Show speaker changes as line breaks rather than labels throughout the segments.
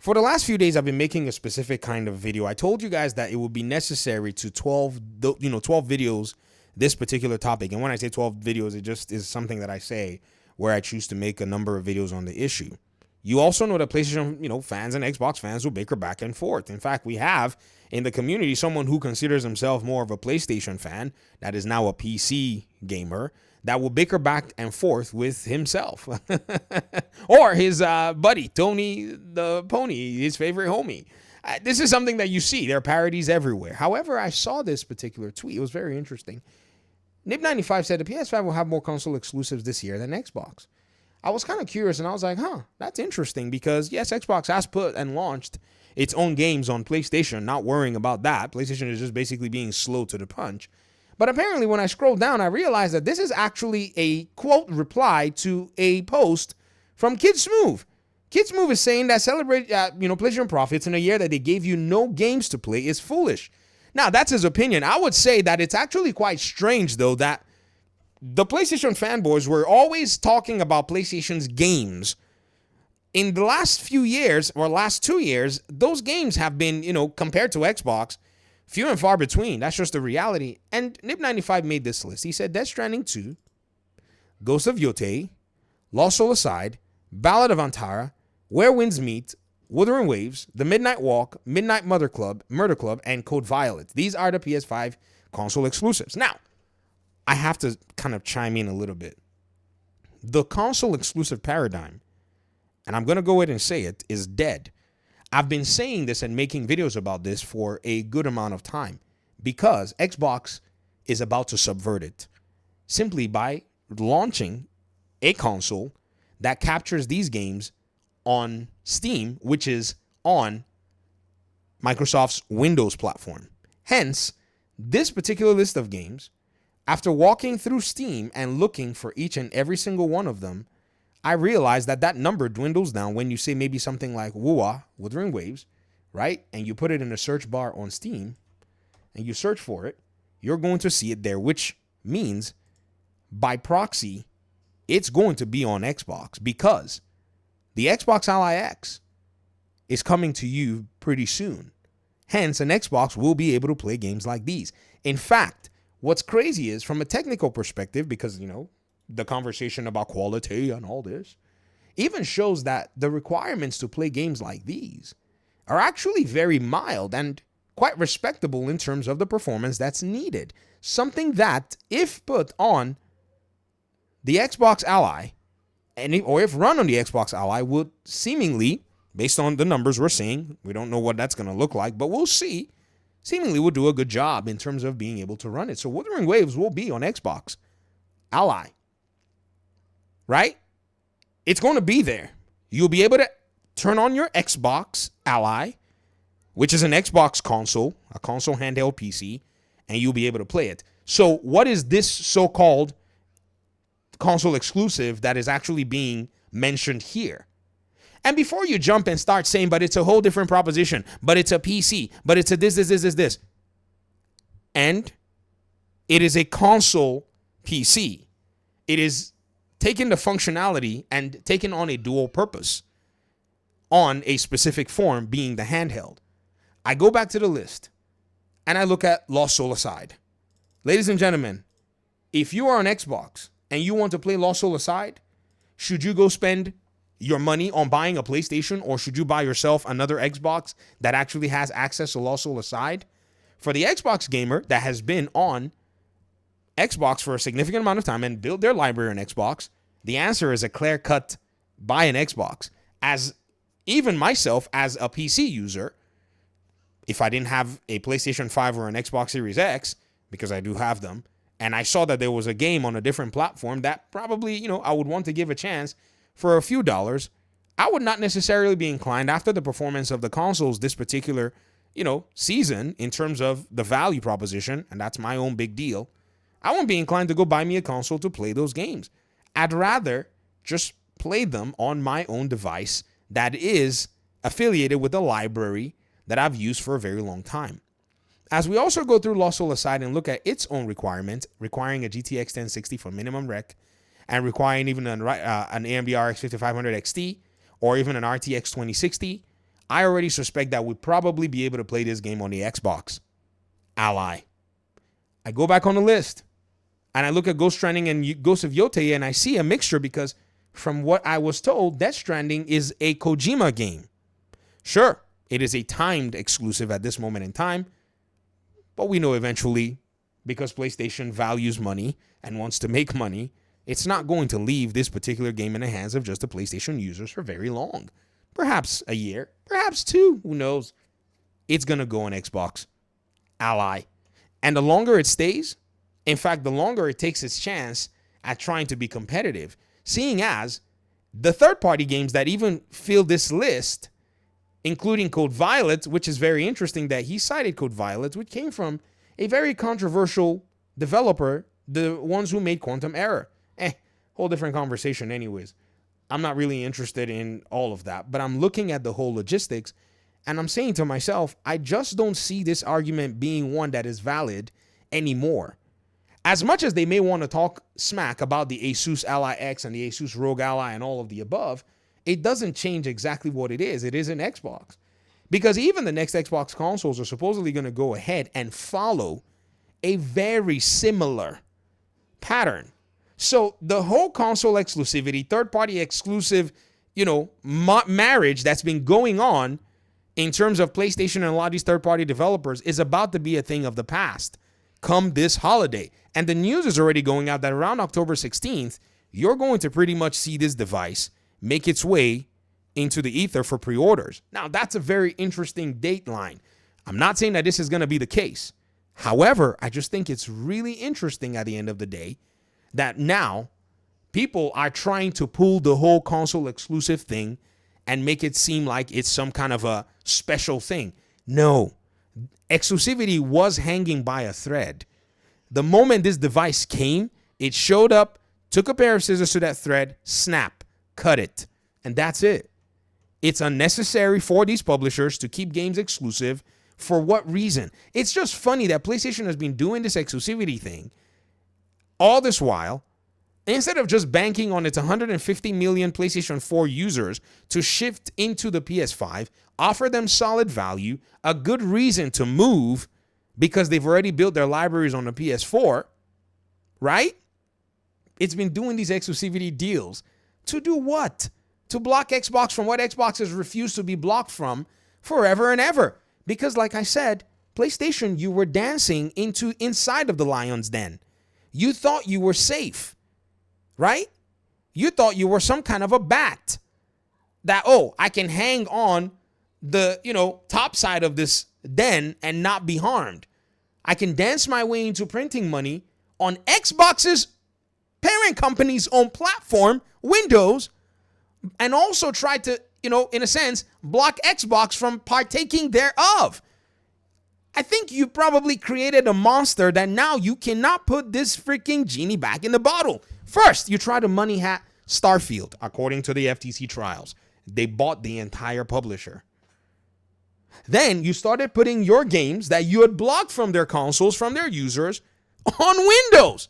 For the last few days, I've been making a specific kind of video. I told you guys that it would be necessary to 12 videos this particular topic. And when I say 12 videos, it just is something that I say where I choose to make a number of videos on the issue. You also know that PlayStation, fans and Xbox fans will bicker back and forth. In fact, we have in the community someone who considers himself more of a PlayStation fan that is now a PC gamer that will bicker back and forth with himself or his buddy, Tony the Pony, his favorite homie. This is something that you see. There are parodies everywhere. However, I saw this particular tweet. It was very interesting. Nib95 said the PS5 will have more console exclusives this year than Xbox. I was kind of curious, and I was like, that's interesting because, yes, Xbox has put and launched its own games on PlayStation, not worrying about that. PlayStation is just basically being slow to the punch. But apparently, when I scrolled down, I realized that this is actually a quote reply to a post from Kid Smooth. Kid Smooth is saying that celebrate, PlayStation profits in a year that they gave you no games to play is foolish. Now, that's his opinion. I would say that it's actually quite strange, though, that the PlayStation fanboys were always talking about PlayStation's games. In the last few years, or last 2 years, those games have been, compared to Xbox, few and far between. That's just the reality. And Nib95 made this list. He said Death Stranding 2, Ghost of Yotei, Lost Soul Aside, Ballad of Antara, Where Winds Meet, Wuthering Waves, The Midnight Walk, Midnight Murder Club, and Code Violet. These are the PS5 console exclusives. Now, I have to kind of chime in a little bit. The console exclusive paradigm, and I'm going to go ahead and say it, is dead. I've been saying this and making videos about this for a good amount of time because Xbox is about to subvert it simply by launching a console that captures these games on Steam, which is on Microsoft's Windows platform. Hence, this particular list of games, after walking through Steam and looking for each and every single one of them, I realized that number dwindles down when you say maybe something like Wua, Wuthering Waves, right? And you put it in a search bar on Steam and you search for it, you're going to see it there, which means by proxy, it's going to be on Xbox because the Xbox Ally X is coming to you pretty soon. Hence, an Xbox will be able to play games like these. In fact, what's crazy is from a technical perspective, because, the conversation about quality and all this, even shows that the requirements to play games like these are actually very mild and quite respectable in terms of the performance that's needed. Something that, if put on the Xbox Ally, or if run on the Xbox Ally, would seemingly, based on the numbers we're seeing, we don't know what that's going to look like, but we'll see, seemingly will do a good job in terms of being able to run it. So Wuthering Waves will be on Xbox Ally. Right? It's going to be there. You'll be able to turn on your Xbox Ally, which is an Xbox console, a console handheld PC, and you'll be able to play it. So what is this so-called console exclusive that is actually being mentioned here? And before you jump and start saying, but it's a whole different proposition, but it's a PC, but it's a this. And it is a console PC. It is taking the functionality and taking on a dual purpose on a specific form, being the handheld. I go back to the list and I look at Lost Soul Aside. Ladies and gentlemen, if you are on Xbox and you want to play Lost Soul Aside, should you go spend your money on buying a PlayStation, or should you buy yourself another Xbox that actually has access to Lost Soul Aside? For the Xbox gamer that has been on Xbox for a significant amount of time and build their library on Xbox, the answer is a clear-cut buy an Xbox. As even myself, as a PC user, if I didn't have a PlayStation 5 or an Xbox Series X, because I do have them, and I saw that there was a game on a different platform that probably, I would want to give a chance for a few dollars, I would not necessarily be inclined, after the performance of the consoles this particular, season, in terms of the value proposition, and that's my own big deal, I won't be inclined to go buy me a console to play those games. I'd rather just play them on my own device that is affiliated with a library that I've used for a very long time. As we also go through Lost Soul Aside and look at its own requirements, requiring a GTX 1060 for minimum rec, and requiring even an AMD RX 5500 XT, or even an RTX 2060, I already suspect that we'll probably be able to play this game on the Xbox Ally. I go back on the list and I look at Ghost Stranding and Ghost of Yotei, and I see a mixture because from what I was told, Death Stranding is a Kojima game. Sure, it is a timed exclusive at this moment in time, but we know eventually, because PlayStation values money and wants to make money, it's not going to leave this particular game in the hands of just the PlayStation users for very long. Perhaps a year, perhaps 2, who knows? It's going to go on Xbox Ally. And the longer it stays, in fact, the longer it takes its chance at trying to be competitive, seeing as the third-party games that even fill this list, including Code Violet, which is very interesting that he cited Code Violet, which came from a very controversial developer, the ones who made Quantum Error. Whole different conversation anyways. I'm not really interested in all of that, but I'm looking at the whole logistics, and I'm saying to myself, I just don't see this argument being one that is valid anymore. As much as they may want to talk smack about the Asus Ally X and the Asus ROG Ally and all of the above, it doesn't change exactly what it is. It is an Xbox. Because even the next Xbox consoles are supposedly going to go ahead and follow a very similar pattern. So the whole console exclusivity, third-party exclusive, marriage that's been going on in terms of PlayStation and a lot of these third-party developers is about to be a thing of the past come this holiday. And the news is already going out that around October 16th, you're going to pretty much see this device make its way into the ether for pre-orders. Now, that's a very interesting dateline. I'm not saying that this is going to be the case. However, I just think it's really interesting at the end of the day that now people are trying to pull the whole console exclusive thing and make it seem like it's some kind of a special thing. No, exclusivity was hanging by a thread. The moment this device came, it showed up, took a pair of scissors to that thread, snap, cut it, and that's it. It's unnecessary for these publishers to keep games exclusive. For what reason? It's just funny that PlayStation has been doing this exclusivity thing all this while, instead of just banking on its 150 million PlayStation 4 users to shift into the PS5, offer them solid value, a good reason to move because they've already built their libraries on the PS4, right? It's been doing these exclusivity deals to do what? To block Xbox from what Xbox has refused to be blocked from forever and ever. Because like I said, PlayStation, you were dancing inside of the lion's den. You thought you were safe, right? You thought you were some kind of a bat that, I can hang on the, top side of this den and not be harmed. I can dance my way into printing money on Xbox's parent company's own platform, Windows, and also try to, in a sense, block Xbox from partaking thereof. I think you probably created a monster that now you cannot put this freaking genie back in the bottle. First, you try to money hat Starfield, according to the FTC trials. They bought the entire publisher. Then you started putting your games that you had blocked from their consoles, from their users, on Windows.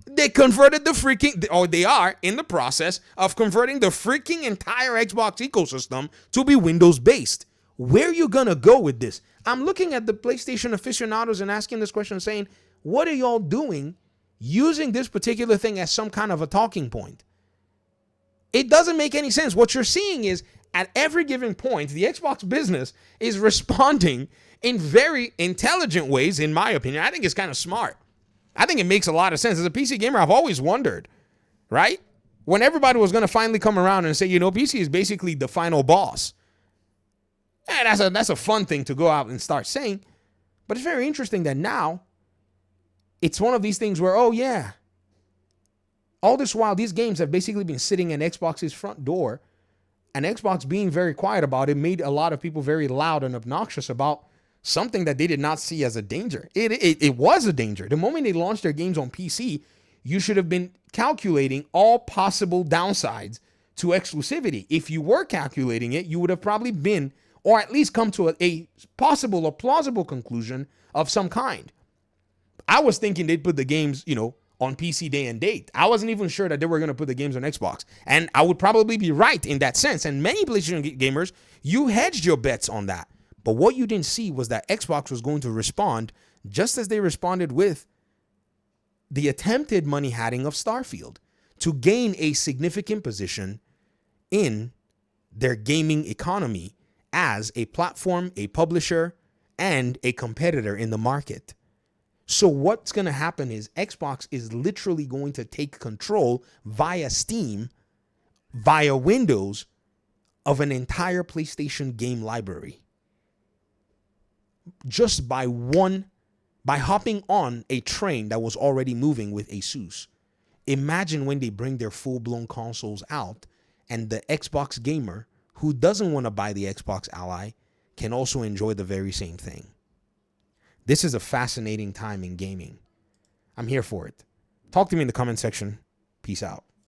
They converted they are in the process of converting the freaking entire Xbox ecosystem to be Windows-based. Where are you going to go with this? I'm looking at the PlayStation aficionados and asking this question saying, what are y'all doing using this particular thing as some kind of a talking point? It doesn't make any sense. What you're seeing is at every given point, the Xbox business is responding in very intelligent ways, in my opinion. I think it's kind of smart. I think it makes a lot of sense. As a PC gamer, I've always wondered, right? When everybody was going to finally come around and say, PC is basically the final boss. And that's a fun thing to go out and start saying. But it's very interesting that now it's one of these things where, all this while these games have basically been sitting in Xbox's front door, and Xbox being very quiet about it made a lot of people very loud and obnoxious about something that they did not see as a danger. It was a danger. The moment they launched their games on PC, you should have been calculating all possible downsides to exclusivity. If you were calculating it, you would have probably been, or at least come to a possible or plausible conclusion of some kind. I was thinking they'd put the games, on PC day and date. I wasn't even sure that they were going to put the games on Xbox. And I would probably be right in that sense. And many PlayStation gamers, you hedged your bets on that. But what you didn't see was that Xbox was going to respond just as they responded with the attempted money hatting of Starfield to gain a significant position in their gaming economy as a platform, a publisher, and a competitor in the market. So what's going to happen is Xbox is literally going to take control via Steam, via Windows, of an entire PlayStation game library. Just by hopping on a train that was already moving with Asus. Imagine when they bring their full-blown consoles out and the Xbox gamer who doesn't want to buy the Xbox Ally can also enjoy the very same thing. This is a fascinating time in gaming. I'm here for it. Talk to me in the comment section. Peace out.